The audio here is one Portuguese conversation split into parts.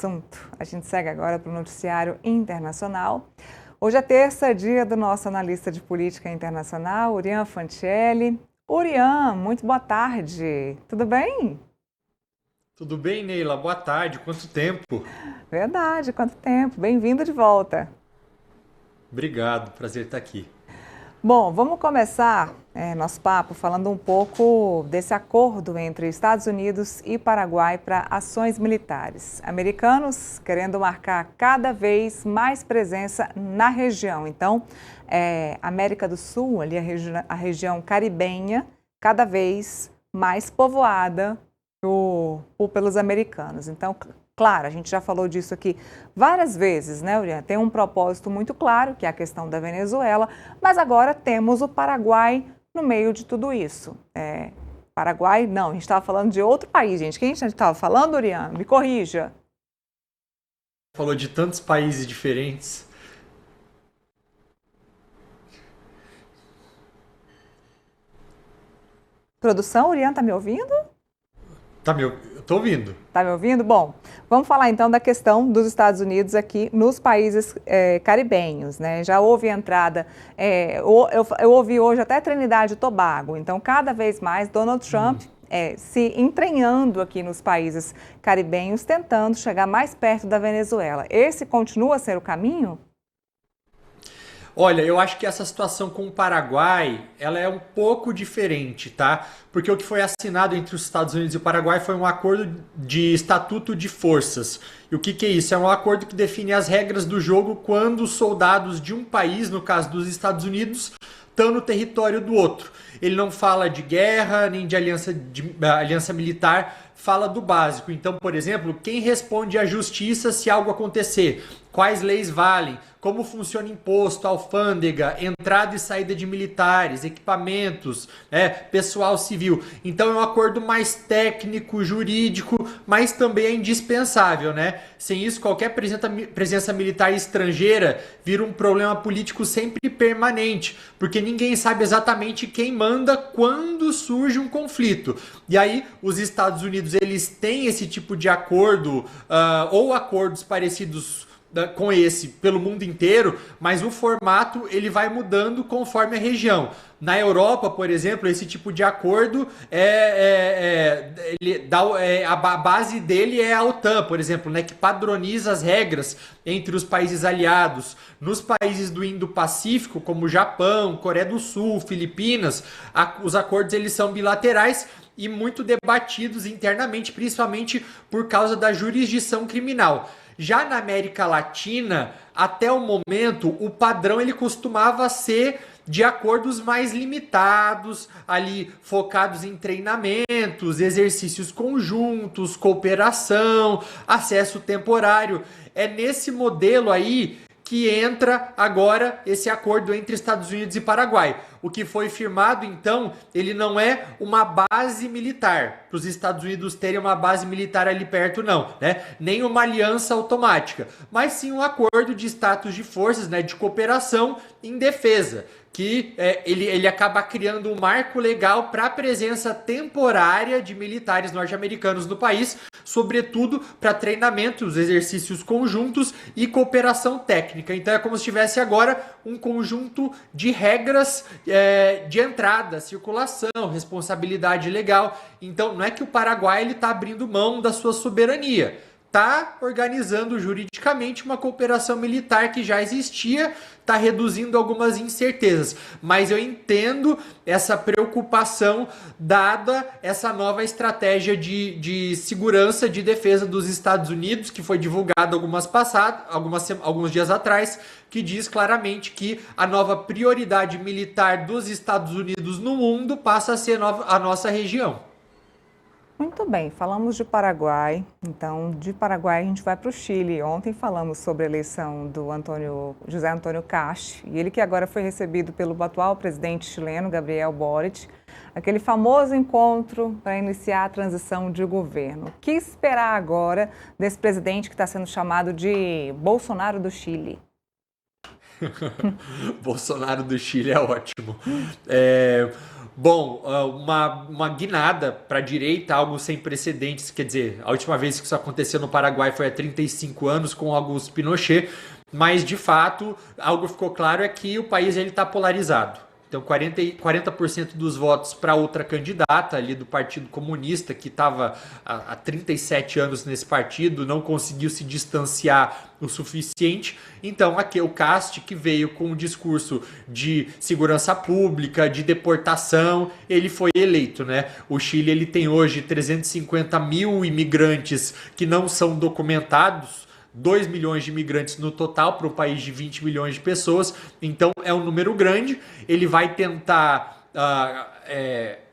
assunto. A gente segue agora para o noticiário internacional. Hoje é terça, dia do nosso analista de política internacional, Urian Fancelli. Urian, muito boa tarde. Tudo bem? Tudo bem, Neila? Boa tarde. Quanto tempo? Verdade, quanto tempo. Bem-vindo de volta. Obrigado, prazer estar aqui. Bom, vamos começar nosso papo falando um pouco desse acordo entre Estados Unidos e Paraguai para ações militares. Americanos querendo marcar cada vez mais presença na região. Então, América do Sul, ali a região caribenha, cada vez mais povoada pelos americanos. Então, claro, a gente já falou disso aqui várias vezes, né, Urian? Tem um propósito muito claro, que é a questão da Venezuela, mas agora temos o Paraguai no meio de tudo isso. Paraguai, não, a gente estava falando de outro país, gente. Quem a gente estava falando, Urian? Me corrija. Falou de tantos países diferentes. Produção, Urian, tá me ouvindo? Eu tô ouvindo. Tá me ouvindo? Bom, vamos falar então da questão dos Estados Unidos aqui nos países caribenhos, né? Já houve entrada, eu ouvi hoje até Trinidade e Tobago, então cada vez mais Donald Trump se entranhando aqui nos países caribenhos, tentando chegar mais perto da Venezuela. Esse continua a ser o caminho? Olha, eu acho que essa situação com o Paraguai, ela é um pouco diferente, tá? Porque o que foi assinado entre os Estados Unidos e o Paraguai foi um acordo de estatuto de forças. E o que é isso? É um acordo que define as regras do jogo quando os soldados de um país, no caso dos Estados Unidos, estão no território do outro. Ele não fala de guerra, nem de aliança militar, fala do básico. Então, por exemplo, quem responde à justiça se algo acontecer? Quais leis valem? Como funciona imposto, alfândega, entrada e saída de militares, equipamentos, pessoal civil. Então é um acordo mais técnico, jurídico, mas também é indispensável, né? Sem isso, qualquer presença militar estrangeira vira um problema político sempre permanente, porque ninguém sabe exatamente quem manda quando surge um conflito. E aí, os Estados Unidos, eles têm esse tipo de acordo, ou acordos parecidos com esse pelo mundo inteiro, mas o formato ele vai mudando conforme a região. Na Europa, por exemplo, esse tipo de acordo a base dele é a OTAN, por exemplo, né, que padroniza as regras entre os países aliados. Nos países do Indo-Pacífico, como Japão, Coreia do Sul, Filipinas, os acordos eles são bilaterais e muito debatidos internamente, principalmente por causa da jurisdição criminal. Já na América Latina, até o momento, o padrão ele costumava ser de acordos mais limitados, ali focados em treinamentos, exercícios conjuntos, cooperação, acesso temporário. É nesse modelo aí que entra agora esse acordo entre Estados Unidos e Paraguai. O que foi firmado, então, ele não é uma base militar, para os Estados Unidos terem uma base militar ali perto, não, né? Nem uma aliança automática, mas sim um acordo de status de forças, né, de cooperação em defesa, que ele acaba criando um marco legal para a presença temporária de militares norte-americanos no país, sobretudo para treinamentos, exercícios conjuntos e cooperação técnica. Então é como se tivesse agora um conjunto de regras de entrada, circulação, responsabilidade legal. Então não é que o Paraguai está abrindo mão da sua soberania, está organizando juridicamente uma cooperação militar que já existia, está reduzindo algumas incertezas. Mas eu entendo essa preocupação dada essa nova estratégia de segurança, de defesa dos Estados Unidos, que foi divulgada alguns dias atrás, que diz claramente que a nova prioridade militar dos Estados Unidos no mundo passa a ser a nossa região. Muito bem, falamos de Paraguai, então de Paraguai a gente vai para o Chile. Ontem falamos sobre a eleição do José Antônio Kast, e ele que agora foi recebido pelo atual presidente chileno, Gabriel Boric, aquele famoso encontro para iniciar a transição de governo. O que esperar agora desse presidente que está sendo chamado de Bolsonaro do Chile? Bolsonaro do Chile é ótimo. É, bom, uma guinada para a direita, algo sem precedentes. Quer dizer, a última vez que isso aconteceu no Paraguai foi há 35 anos com Augusto Pinochet. Mas, de fato, algo ficou claro é que o país está polarizado. Então, 40% dos votos para outra candidata ali do Partido Comunista, que estava há 37 anos nesse partido, não conseguiu se distanciar o suficiente. Então, aqui o Cast, que veio com um discurso de segurança pública, de deportação, ele foi eleito, né? O Chile ele tem hoje 350 mil imigrantes que não são documentados, 2 milhões de imigrantes no total para um país de 20 milhões de pessoas, então é um número grande. Ele vai tentar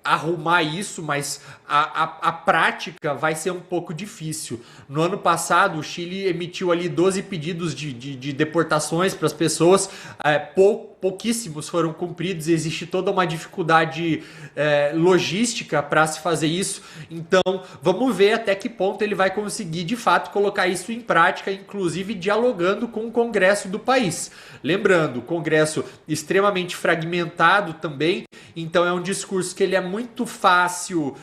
arrumar isso, mas a prática vai ser um pouco difícil. No ano passado, o Chile emitiu ali 12 pedidos de deportações para as pessoas, pouquíssimos foram cumpridos, existe toda uma dificuldade logística para se fazer isso. Então, vamos ver até que ponto ele vai conseguir, de fato, colocar isso em prática, inclusive dialogando com o Congresso do país. Lembrando, o Congresso extremamente fragmentado também, então é um discurso que ele é muito fácil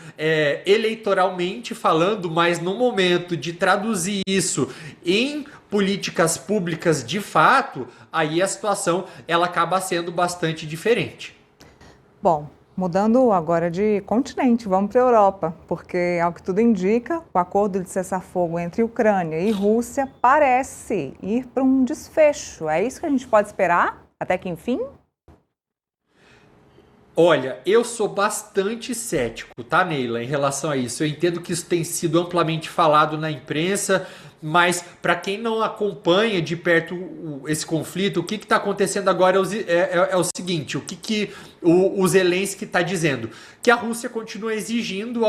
eleitoralmente falando, mas no momento de traduzir isso em políticas públicas de fato, aí a situação ela acaba sendo bastante diferente. Bom, mudando agora de continente, vamos para a Europa, porque, ao que tudo indica, o acordo de cessar-fogo entre Ucrânia e Rússia parece ir para um desfecho. É isso que a gente pode esperar até que enfim? Olha, eu sou bastante cético, tá, Neila, em relação a isso. Eu entendo que isso tem sido amplamente falado na imprensa, mas para quem não acompanha de perto esse conflito, o que está acontecendo agora é o seguinte: o que o Zelensky está dizendo? Que a Rússia continua exigindo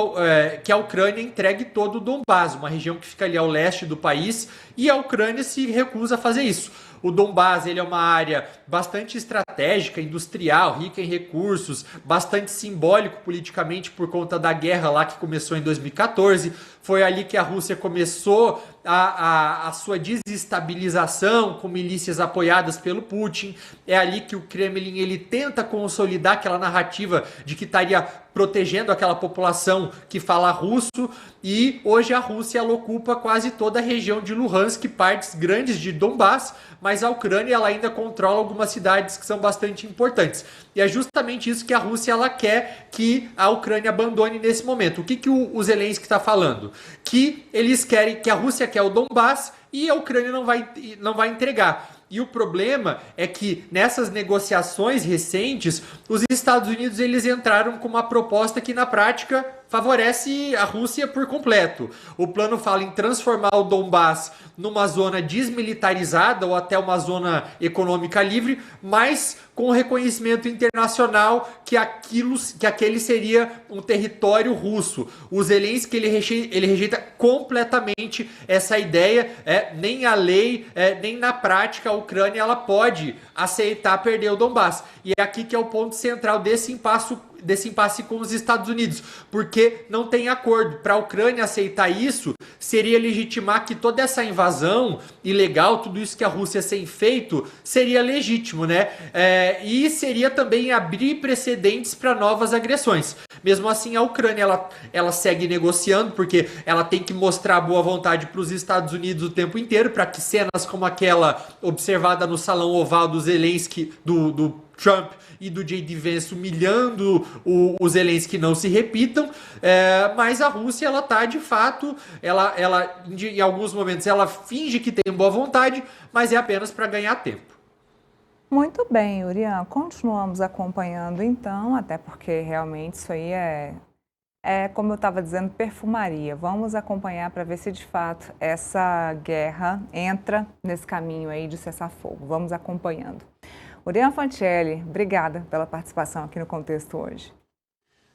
que a Ucrânia entregue todo o Donbás, uma região que fica ali ao leste do país, e a Ucrânia se recusa a fazer isso. O Donbás ele é uma área bastante estratégica, industrial, rica em recursos, bastante simbólico politicamente por conta da guerra lá que começou em 2014. Foi ali que a Rússia começou a sua desestabilização com milícias apoiadas pelo Putin. É ali que o Kremlin ele tenta consolidar aquela narrativa de que estaria protegendo aquela população que fala russo, e hoje a Rússia ela ocupa quase toda a região de Luhansk, partes grandes de Donbás, mas a Ucrânia ela ainda controla algumas cidades que são bastante importantes. E é justamente isso que a Rússia ela quer que a Ucrânia abandone nesse momento. O que o Zelensky está falando? Que eles querem, que a Rússia quer o Donbás e a Ucrânia não vai entregar. E o problema é que nessas negociações recentes, os Estados Unidos eles entraram com uma proposta que na prática favorece a Rússia por completo. O plano fala em transformar o Donbás numa zona desmilitarizada ou até uma zona econômica livre, mas com reconhecimento internacional que aquele seria um território russo. O Zelensky ele rejeita completamente essa ideia. Nem a lei, nem na prática a Ucrânia ela pode aceitar perder o Donbás. E é aqui que é o ponto central desse impasse com os Estados Unidos, porque não tem acordo. Para a Ucrânia aceitar isso, seria legitimar que toda essa invasão ilegal, tudo isso que a Rússia tem feito, seria legítimo, né? E seria também abrir precedentes para novas agressões. Mesmo assim, a Ucrânia ela segue negociando, porque ela tem que mostrar boa vontade para os Estados Unidos o tempo inteiro, para que cenas como aquela observada no Salão Oval do Zelensky, do Trump e do J.D. Vance humilhando o Zelensky não se repitam, mas a Rússia ela tá de fato, em alguns momentos ela finge que tem boa vontade, mas é apenas para ganhar tempo. Muito bem, Urian, continuamos acompanhando então, até porque realmente isso aí como eu estava dizendo, perfumaria. Vamos acompanhar para ver se de fato essa guerra entra nesse caminho aí de cessar-fogo. Vamos acompanhando. Urian Fancelli, obrigada pela participação aqui no Contexto hoje.